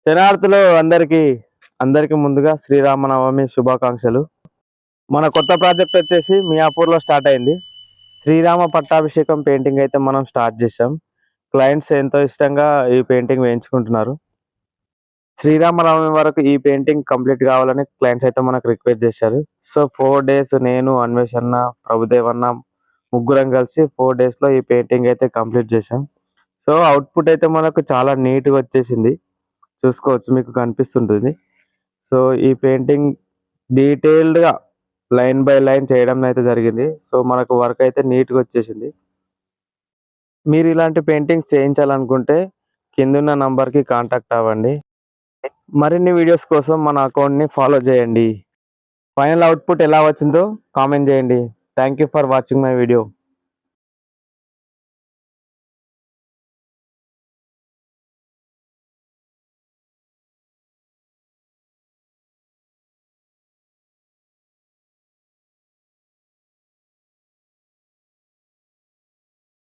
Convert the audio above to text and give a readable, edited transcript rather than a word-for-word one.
శరణార్థులు అందరికి ముందుగా శ్రీరామనవమి శుభాకాంక్షలు. మన కొత్త ప్రాజెక్ట్ వచ్చేసి మియాపూర్లో స్టార్ట్ అయింది. శ్రీరామ పట్టాభిషేకం పెయింటింగ్ అయితే మనం స్టార్ట్ చేసాం. క్లయింట్స్ ఎంతో ఇష్టంగా ఈ పెయింటింగ్ వేయించుకుంటున్నారు. శ్రీరామనవమి వరకు ఈ పెయింటింగ్ కంప్లీట్ కావాలని క్లయింట్స్ అయితే మనకు రిక్వెస్ట్ చేశారు. సో 4 days నేను, అన్వేష్ అన్న, ప్రభుదేవ్ అన్న ముగ్గురం కలిసి 4 days లో ఈ పెయింటింగ్ అయితే కంప్లీట్ చేశాం. సో అవుట్పుట్ అయితే మనకు చాలా నీట్గా వచ్చేసింది. చూసుకోవచ్చు, మీకు కనిపిస్తుంటుంది. సో ఈ పెయింటింగ్ డీటెయిల్డ్గా లైన్ బై లైన్ చేయడం అయితే జరిగింది. సో మనకు వర్క్ అయితే నీట్గా వచ్చేసింది. మీరు ఇలాంటి పెయింటింగ్స్ చేయించాలనుకుంటే కిందున్న నంబర్కి కాంటాక్ట్ అవ్వండి. మరిన్ని వీడియోస్ కోసం మన అకౌంట్ని ఫాలో చేయండి. ఫైనల్ అవుట్పుట్ ఎలా వచ్చిందో కామెంట్ చేయండి. Thank you for watching my video.